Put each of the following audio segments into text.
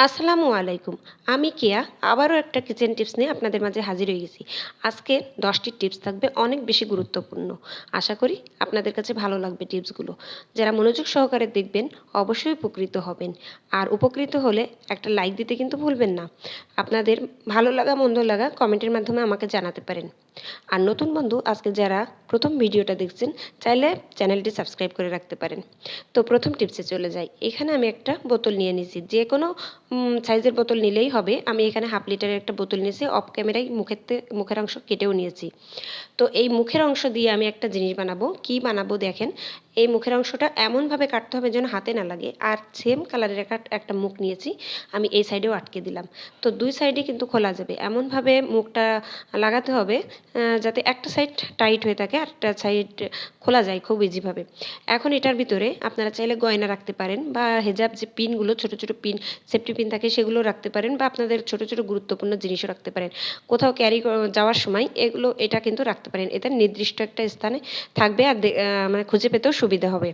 আসসালামু আলাইকুম। আমি কেয়া আবারও একটা কিচেন টিপস নিয়ে আপনাদের মাঝে হাজির হয়ে গেছি। আজকে 10টি টিপস থাকবে অনেক বেশি গুরুত্বপূর্ণ। আশা করি আপনাদের কাছে ভালো লাগবে টিপসগুলো। যারা মনোযোগ সহকারে দেখবেন অবশ্যই উপকৃত হবেন। আর উপকৃত হলে একটা লাইক দিতে কিন্তু ভুলবেন না। আপনাদের ভালো লাগা মন্দ লাগা কমেন্টের মাধ্যমে আমাকে জানাতে পারেন। আর নতুন বন্ধু আজকে যারা প্রথম ভিডিওটা দেখছেন চাইলে চ্যানেলটি সাবস্ক্রাইব করে রাখতে পারেন। তো প্রথম টিপসে চলে যাই। এখানে আমি একটা বোতল নিয়ে নিয়েছি, যে কোনো সাইজের বোতল নিলেই হবে। আমি এখানে হাফ লিটারের একটা বোতল নিয়েছি, অফ ক্যামেরায় মুখের অংশ কেটেও নিয়েছি। তো এই মুখের অংশ দিয়ে আমি একটা জিনিস বানাবো। কি বানাবো দেখেন। এই মুখের অংশটা এমনভাবে কাটতে হবে যেন হাতে না লাগে। আর সেম কালারের একটা মুখ নিয়েছি, আমি এই সাইডেও আটকে দিলাম। তো দুই সাইডে কিন্তু খোলা যাবে, এমনভাবে মুখটা লাগাতে হবে যাতে একটা সাইড টাইট হয়ে থাকে আর একটা সাইড খোলা যায় খুব ইজিভাবে। এখন এটার ভিতরে আপনারা চাইলে গয়না রাখতে পারেন, বা হেজাব যে পিনগুলো ছোট ছোট পিন, সেফটি পিন থাকে সেগুলো রাখতে পারেন, বা আপনাদের ছোট ছোট গুরুত্বপূর্ণ জিনিসও রাখতে পারেন। কোথাও ক্যারি যাওয়ার সময় এটা কিন্তু রাখতে পারেন। এটা নির্দিষ্ট একটা স্থানে থাকবে আর মানে খুঁজে পেতেও সুবিধা হবে।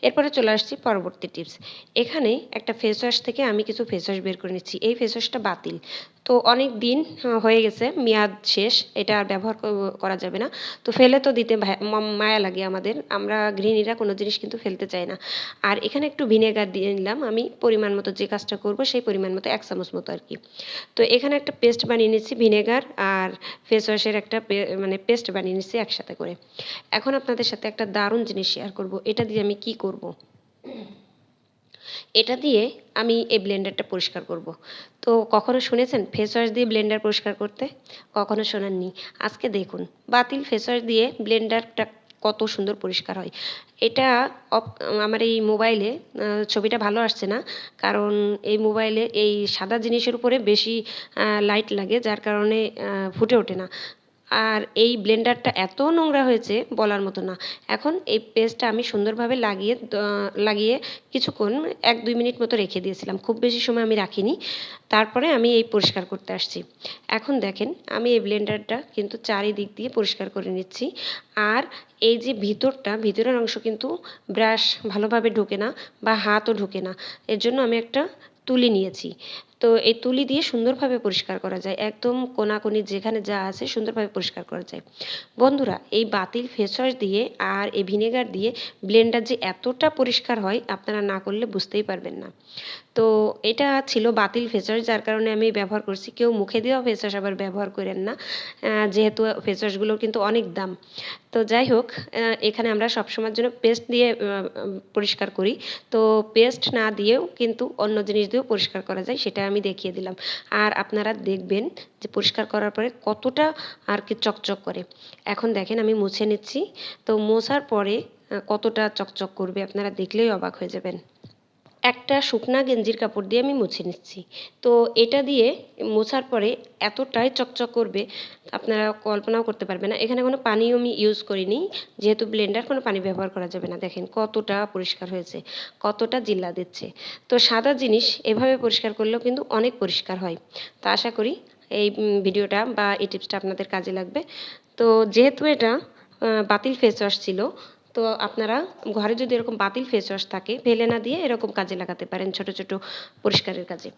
এরপরে চলে আসছি পরবর্তী টিপস। এখানে একটা ফেস ওয়াশ থেকে আমি কিছু ফেস ওয়াশ বের করে নিচ্ছি। এই ফেস ওয়াশটা বাতিল, তো অনেক দিন হয়ে গেছে, মেয়াদ শেষ, এটা আর ব্যবহার করা যাবে না। তো ফেলে তো দিতে মায়া লাগে আমাদের, আমরা গৃহিণীরা কোনো জিনিস কিন্তু ফেলতে চাই না। আর এখানে একটু ভিনেগার দিয়ে নিলাম আমি, পরিমাণ মতো, যে কাজটা করব সেই পরিমাণ মতো 1 চামচ মতো আর কি। তো এখানে একটা পেস্ট বানিয়ে নিচ্ছি, ভিনেগার আর ফেস ওয়াশের একটা মানে পেস্ট বানিয়ে নিচ্ছি একসাথে করে। এখন আপনাদের সাথে একটা দারুণ জিনিস শেয়ার করব। এটা দিয়ে আমি কি করব। এটা দিয়ে আমি এই ব্লেন্ডারটা পরিষ্কার করব। তো কখনো শুনেছেন ফেস ওয়াশ দিয়ে ব্লেন্ডার পরিষ্কার করতে? কখনো শোনেননি। আজকে দেখুন বাতিল ফেস ওয়াশ দিয়ে ব্লেন্ডারটা কত সুন্দর পরিষ্কার হয়। এটা আমার এই মোবাইলে ছবিটা ভালো আসছে না, কারণ এই মোবাইলে এই সাদা জিনিসের উপরে বেশি লাইট লাগে, যার কারণে ফুটে ওঠে না। আর এই ব্লেন্ডারটা এত নোংরা হয়েছে বলার মতো না। এখন এই পেস্টটা আমি সুন্দরভাবে লাগিয়ে কিছুক্ষণ 1-2 মিনিট মতো রেখে দিয়েছিলাম, খুব বেশি সময় আমি রাখিনি। তারপরে আমি এই পরিষ্কার করতে আসছি। এখন দেখেন আমি এই ব্লেন্ডারটা কিন্তু চারিদিক দিয়ে পরিষ্কার করে নিচ্ছি। আর এই যে ভিতরের অংশ কিন্তু ব্রাশ ভালোভাবে ঢোকে না, বা হাতও ঢোকে না। এর জন্য আমি একটা তুলি নিয়েছি। তো এই তুলি দিয়ে সুন্দরভাবে পরিষ্কার করা যায়, একদম কোনাকুনি যেখানে যা আছে সুন্দরভাবে পরিষ্কার করা যায়। বন্ধুরা, এই বাতিল ফেস ওয়াশ দিয়ে আর এই ভিনেগার দিয়ে ব্লেন্ডার যে এতটা পরিষ্কার হয় আপনারা না করলে বুঝতেই পারবেন না। তো এটা ছিল বাতিল ফেস ওয়াশ, যার কারণে আমি ব্যবহার করছি। কেউ মুখে দেওয়া ফেস ওয়াশ আবার ব্যবহার করেন না, যেহেতু ফেস ওয়াশগুলোর কিন্তু অনেক দাম। তো যাই হোক, এখানে আমরা সবসময়ের জন্য পেস্ট দিয়ে পরিষ্কার করি। তো পেস্ট না দিয়েও কিন্তু অন্য জিনিস দিয়েও পরিষ্কার করা যায়, সেটা আমি দেখিয়ে দিলাম। আর আপনারা দেখবেন যে পরিষ্কার করার পরে কতটা আর কি চকচক করে। এখন দেখেন আমি মুছে নিচ্ছি। তো মোছার পরে কতটা চকচক করবে আপনারা দেখলেই অবাক হয়ে যাবেন। একটা শুকনা গেঞ্জির কাপড় দিয়ে আমি মুছে নিচ্ছি। তো এটা দিয়ে মোছার পরে এতটাই চকচক করবে আপনারা কল্পনাও করতে পারবেন না। এখানে কোনো পানিও আমি ইউজ করিনি, যেহেতু ব্লেন্ডার কোনো পানি ব্যবহার করা যাবে না। দেখেন কতটা পরিষ্কার হয়েছে, কতটা জিল্লা দিচ্ছে। তো সাদা জিনিস এভাবে পরিষ্কার করলেও কিন্তু অনেক পরিষ্কার হয়। তো আশা করি এই ভিডিওটা বা এই টিপসটা আপনাদের কাজে লাগবে। তো যেহেতু এটা বাতিল ফেস ওয়াশ ছিল, তো আপনারা ঘরে যদি এরকম বাতিল ফেস ওয়াশ থাকে ফেলে না দিয়ে এরকম কাজে লাগাতে পারেন, ছোট ছোট পরিষ্কারের কাজে।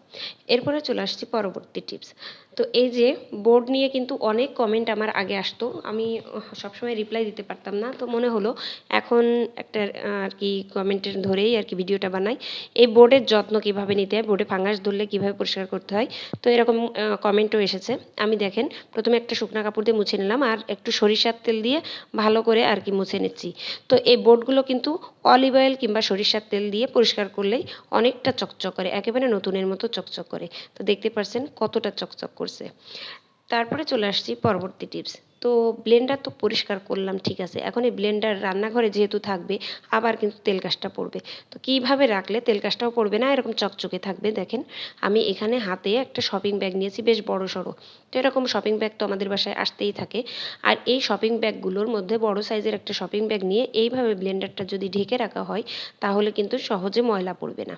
এরপরে চলে আসছি পরবর্তী টিপস। তো এই যে বোর্ড নিয়ে কিন্তু অনেক কমেন্ট আমার আগে আসতো, আমি সবসময় রিপ্লাই দিতে পারতাম না। তো মনে হলো এখন একটা আর কি কমেন্টের ধরেই আর কি ভিডিওটা বানাই। এই বোর্ডের যত্ন কিভাবে নিতে হয়, বোর্ডে ফাঙ্গাস ধরলে কিভাবে পরিষ্কার করতে হয়। তো এরকম কমেন্টও এসেছে। আমি দেখেন প্রথমে একটা শুকনা কাপড় দিয়ে মুছে নিলাম, আর একটু সরিষার তেল দিয়ে ভালো করে আর কি মুছে নিচ্ছি। তো এই বোর্ডগুলো কিন্তু অলিভ অয়েল কিংবা সরিষার তেল দিয়ে পরিষ্কার করলেই অনেকটা চকচক করে, একেবারে নতুনের মতো চকচক করে। তো দেখতে পাচ্ছেন কতটা চকচক করছে। তারপরে চলে আসছি পরবর্তী টিপস। তো ব্লেন্ডার তো পরিষ্কার করলাম, ঠিক আছে। এখন এই ব্লেন্ডার রান্নাঘরে যেহেতু থাকবে, আবার কিন্তু তেল কাজটা পড়বে। তো কীভাবে রাখলে তেল কাজটাও পড়বে না, এরকম চকচকে থাকবে দেখেন। আমি এখানে হাতে একটা শপিং ব্যাগ নিয়েছি, বেশ বড় সড়ো। তো এরকম শপিং ব্যাগ তো আমাদের বাসায় আসতেই থাকে। আর এই শপিং ব্যাগগুলোর মধ্যে বড় সাইজের একটা শপিং ব্যাগ নিয়ে এইভাবে ব্লেন্ডারটা যদি ঢেকে রাখা হয়, তাহলে কিন্তু সহজে ময়লা পড়বে না।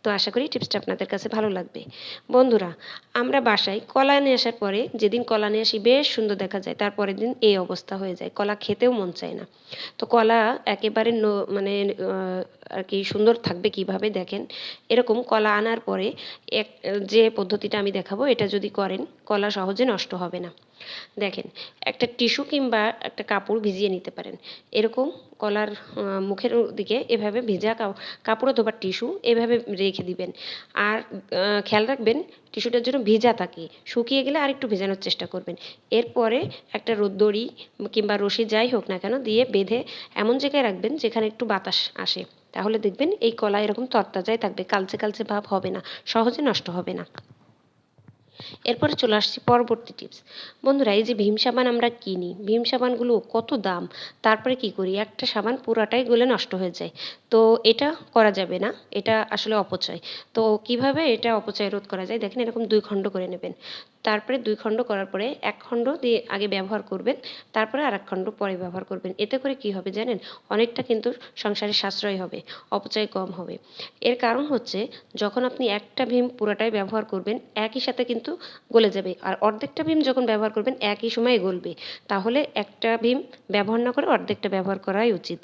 তো আশা করি টিপসটা আপনাদের কাছে ভালো লাগবে। বন্ধুরা, আমরা বাসায় কলা নিয়ে আসার পরে, যেদিন কলা নিয়ে আসি বেশ সুন্দর দেখা যায়, তারপরের দিন এই অবস্থা হয়ে যায়, কলা খেতেও মন চায় না। তো কলা একেবারে মানে আর কি সুন্দর থাকবে কিভাবে দেখেন। এরকম কলা আনার পরে এক যে পদ্ধতিটা আমি দেখাবো এটা যদি করেন কলা সহজে নষ্ট হবে না। দেখেন, একটা টিস্যু কিংবা একটা কাপড় ভিজিয়ে নিতে পারেন। এরকম কলার মুখের দিকে এভাবে ভেজা কাপড় অথবা টিস্যু এভাবে রেখে দিবেন। আর খেয়াল রাখবেন টিস্যুটার জন্য ভিজা থাকে, শুকিয়ে গেলে আরেকটু ভেজানোর চেষ্টা করবেন। এরপরে একটা দড়ি কিংবা রশি যাই হোক না কেন দিয়ে বেঁধে এমন জায়গায় রাখবেন যেখানে একটু বাতাস আসে, তাহলে দেখবেন এই কলা এরকম তরতাজাই থাকবে, কালচে কালচে ভাব হবে না, সহজে নষ্ট হবে না। এরপরে চলে আসছি পরবর্তী টিপস। বন্ধুরা, এই যে ভীম সাবান আমরা কিনি, ভীম সাবানগুলো কত দাম, তারপরে কি করি একটা সাবান পুরাটাই গলে নষ্ট হয়ে যায়। তো এটা করা যাবে না, এটা আসলে অপচয়। তো কিভাবে এটা অপচয় রোধ করা যায়, দেখেন এরকম 2 খণ্ড করে নেবেন। তারপরে 2 খণ্ড করার পরে 1 খণ্ড দিয়ে আগে ব্যবহার করবেন, তারপরে আর 1 খণ্ড পরে ব্যবহার করবেন। এতে করে কি হবে জানেন, অনেকটা কিন্তু সংসারে সাশ্রয় হবে, অপচয় কম হবে। এর কারণ হচ্ছে যখন আপনি একটা ভীম পুরাটাই ব্যবহার করবেন একই সাথে কিন্তু গলে যাবে, আর অর্ধেকটা ভীম যখন ব্যবহার করবেন একই সময়ে গলবে। তাহলে একটা ভীম ব্যবহার না করে অর্ধেকটা ব্যবহার করাই উচিত।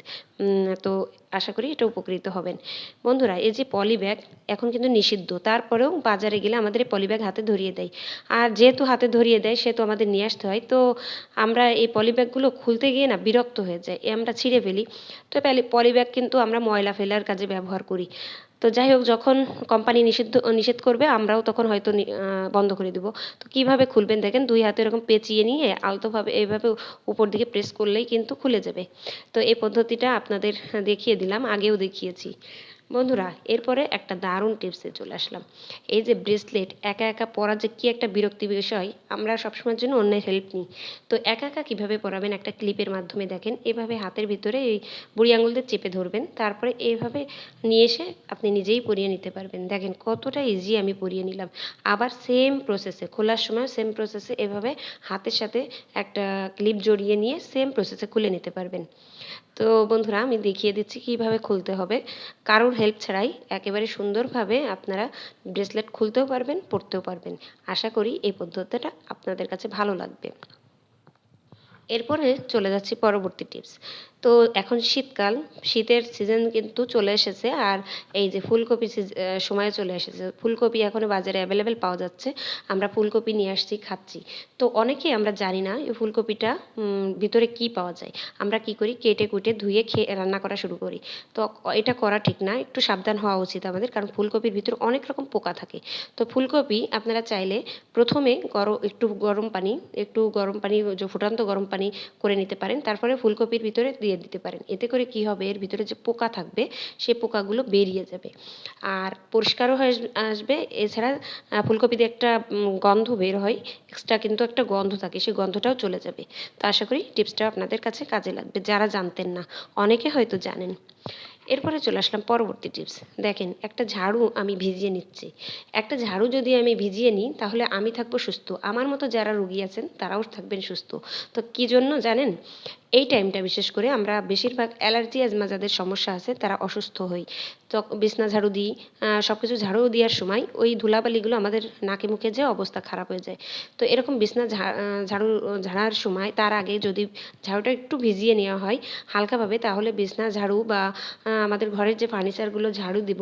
তো আশা করি এটা উপকৃত হবেন। বন্ধুরা, এই যে পলি ব্যাগ এখন কিন্তু নিষিদ্ধ, তারপরেও বাজারে গেলে আমাদের এই পলি ব্যাগ হাতে ধরিয়ে দেয়। আর যেহেতু হাতে ধরিয়ে দেয় সেহেতু আমাদের নিয়ে আসতে হয়। তো আমরা এই পলি ব্যাগগুলো খুলতে গিয়ে না বিরক্ত হয়ে যাই, আমরা ছিঁড়ে ফেলি। তো পলি ব্যাগ কিন্তু আমরা ময়লা ফেলার কাজে ব্যবহার করি। তো যাই হোক, যখন কোম্পানি নিষেধ করবে আমরাও তখন হয়তো বন্ধ করে দেবো। তো কীভাবে খুলবেন দেখেন, 2 হাতে এরকম পেঁচিয়ে নিয়ে আলতোভাবে এইভাবে উপর দিকে প্রেস করলেই কিন্তু খুলে যাবে। তো এই পদ্ধতিটা আপনাদের দেখিয়ে দিলাম, আগেও দেখিয়েছি। বন্ধুরা, এরপরে একটা দারুণ টিপসে চলে আসলাম। এই যে ব্রেসলেট একা একা পরা যে কী একটা বিরক্তি বিষয়, আমরা সবসময়ের জন্য অন্যের হেল্প নিই। তো একা একা কীভাবে পরাবেন, একটা ক্লিপের মাধ্যমে দেখেন এভাবে হাতের ভিতরে এই বুড়ি আঙুল দিয়ে চেপে ধরবেন, তারপরে এইভাবে নিয়ে এসে আপনি নিজেই পরিয়ে নিতে পারবেন। দেখেন কতটা ইজি আমি পরিয়ে নিলাম। আবার সেম প্রসেসে খোলার সময় সেম প্রসেসে এভাবে হাতের সাথে একটা ক্লিপ জড়িয়ে নিয়ে সেম প্রসেসে খুলে নিতে পারবেন। তো বন্ধুরা, আমি দেখিয়ে দিচ্ছি কীভাবে খুলতে হবে। কারোর হেল্প ছাড়াই একেবারে সুন্দরভাবে আপনারা ব্রেসলেট খুলতেও পারবেন, পরতেও পারবেন। আশা করি এই পদ্ধতিটা আপনাদের কাছে ভালো লাগবে। এরপরে চলে যাচ্ছি পরবর্তী টিপস। তো এখন শীতকাল, শীতের সিজন কিন্তু চলে এসেছে, আর এই যে ফুলকপি সময়ে চলে এসেছে। ফুলকপি এখন বাজারে অ্যাভেলেবেল পাওয়া যাচ্ছে। আমরা ফুলকপি নিয়ে আসছি, খাচ্ছি। তো অনেকেই আমরা জানি না এই ফুলকপিটা ভিতরে কি পাওয়া যায়। আমরা কি করি, কেটে কুটে ধুয়ে খেয়ে রান্না করা শুরু করি। তো এটা করা ঠিক না, একটু সাবধান হওয়া উচিত আমাদের, কারণ ফুলকপির ভিতরে অনেক রকম পোকা থাকে। তো ফুলকপি আপনারা চাইলে প্রথমে একটু গরম পানি ফুটান্ত গরম পানি করে নিতে পারেন, তারপরে ফুলকপির ভিতরে দিয়ে দিতে পারেন। এতে করে কি হবে, এর ভিতরে যে পোকা থাকবে সেই পোকাগুলো বেরিয়ে যাবে আর পরিষ্কারও হয়ে আসবে। এছাড়া ফুলকপিতে একটা গন্ধ বের হয়, এক্সট্রা কিন্তু একটা গন্ধ থাকে, সেই গন্ধটাও চলে যাবে। তো আশা করি টিপসটা আপনাদের কাছে কাজে লাগবে, যারা জানতেন না, অনেকে হয়তো জানেন। এরপরে চলে আসলাম পরবর্তী টিপস। দেখেন একটা ঝাড়ু আমি ভিজিয়ে নিচ্ছি। একটা ঝাড়ু যদি আমি ভিজিয়ে নিই তাহলে আমি থাকবো সুস্থ, আমার মতো যারা রোগী আছেন তারাও থাকবেন সুস্থ। তো কী জন্য জানেন, এই টাইমটা বিশেষ করে আমরা বেশিরভাগ অ্যালার্জি অ্যাজমা যাদের সমস্যা আছে তারা অসুস্থ হই। তো বিছনা ঝাড়ু দিই, সব কিছু ঝাড়ু দেওয়ার সময় ওই ধুলাবালিগুলো আমাদের নাকে মুখে যেয়ে অবস্থা খারাপ হয়ে যায়। তো এরকম বিছনা ঝাড়ার সময় তার আগে যদি ঝাড়ুটা একটু ভিজিয়ে নেওয়া হয় হালকাভাবে, তাহলে বিছনা ঝাড়ু বা আমাদের ঘরের যে ফার্নিচারগুলো ঝাড়ু দিব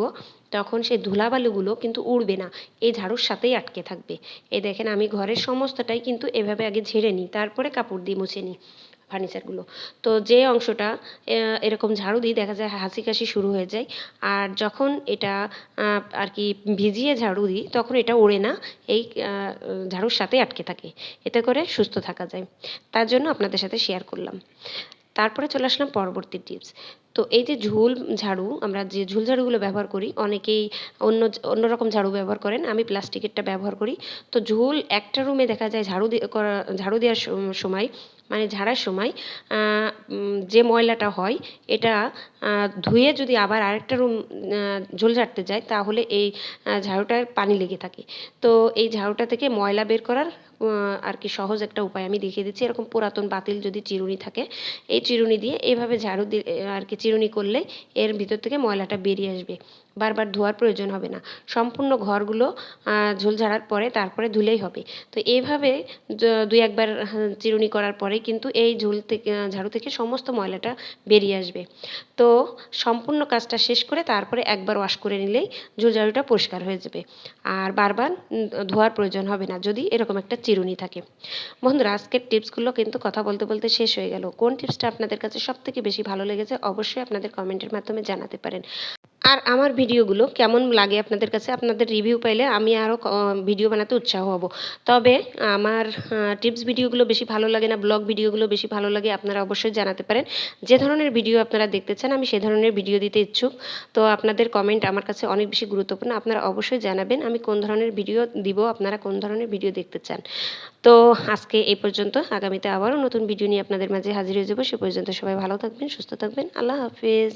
তখন সেই ধুলাবালিগুলো কিন্তু উড়বে না, এই ঝাড়ুর সাথেই আটকে থাকবে। এই দেখেন আমি ঘরের সমস্তটাই কিন্তু এভাবে আগে ঝেড়ে নিই, তারপরে কাপড় দিয়ে মুছে নিই ফার্নিচারগুলো। তো যে অংশটা এরকম ঝাড়ু দিই দেখা যায় হাঁচি কাশি শুরু হয়ে যায়। আর যখন এটা আর কি ভিজিয়ে ঝাড়ু দিই তখন এটা ওড়ে না, এই ঝাড়ুর সাথে আটকে থাকে। এতে করে সুস্থ থাকা যায়, তার জন্য আপনাদের সাথে শেয়ার করলাম। তারপরে চলে আসলাম পরবর্তী টিপস। তো এই যে আমরা যে ঝুল ঝাড়ুগুলো ব্যবহার করি, অনেকেই অন্য রকম ঝাড়ু ব্যবহার করেন, আমি প্লাস্টিকেরটা ব্যবহার করি। তো ঝুল একটা রুমে দেখা যায় ঝাড়ু দেওয়ার সময় মানে ঝাড়ার সময় যে ময়লাটা হয় এটা ধুয়ে যদি আবার আরেকটা রুম ঝুল ঝাড়তে যায় তাহলে এই ঝাড়ুটার পানি লেগে থাকে। তো এই ঝাড়ুটা থেকে ময়লা বের করার আর কি সহজ একটা উপায় আমি দেখিয়ে দিচ্ছি। এরকম পুরাতন বাতিল যদি চিরুনি থাকে, এই চিরুনি দিয়ে এইভাবে ঝাড়ু দিয়ে আর কি চিরুনি করলে এর ভিতর থেকে ময়লাটা বেরিয়ে আসবে, বারবার ধোয়ার প্রয়োজন হবে না। সম্পূর্ণ ঘরগুলো ঝোল ঝাড়ার পরে তারপরে ধুলেই হবে। তো এইভাবে দুই একবার চিরুনি করার পরে কিন্তু এই ঝোল থেকে ঝাড়ু থেকে সমস্ত ময়লাটা বেরিয়ে আসবে। তো সম্পূর্ণ কাজটা শেষ করে তারপরে একবার ওয়াশ করে নিলেই ঝোল ঝাড়ুটা পরিষ্কার হয়ে যাবে, আর বারবার ধোয়ার প্রয়োজন হবে না যদি এরকম একটা চিরুনি থাকে। বন্ধুরা, আজকের টিপসগুলো কিন্তু কথা বলতে বলতে শেষ হয়ে গেল। কোন টিপসটা আপনাদের কাছে সবথেকে বেশি ভালো লেগেছে অবশ্যই আপনাদের কমেন্টের মাধ্যমে জানাতে পারেন। আর আমার ভিডিওগুলো কেমন লাগে আপনাদের কাছে, আপনাদের রিভিউ পাইলে আমি আরও ভিডিও বানাতে উৎসাহ হব। তবে আমার টিপস ভিডিওগুলো বেশি ভালো লাগে না ব্লগ ভিডিওগুলো বেশি ভালো লাগে, আপনারা অবশ্যই জানাতে পারেন। যে ধরনের ভিডিও আপনারা দেখতে চান আমি সে ধরনের ভিডিও দিতে ইচ্ছুক। তো আপনাদের কমেন্ট আমার কাছে অনেক বেশি গুরুত্বপূর্ণ, আপনারা অবশ্যই জানাবেন আমি কোন ধরনের ভিডিও দিব, আপনারা কোন ধরনের ভিডিও দেখতে চান। তো আজকে এই পর্যন্ত, আগামীতে আবারও নতুন ভিডিও নিয়ে আপনাদের মাঝে হাজির হয়ে যাব। সে পর্যন্ত সবাই ভালো থাকবেন, সুস্থ থাকবেন। আল্লাহ হাফিজ।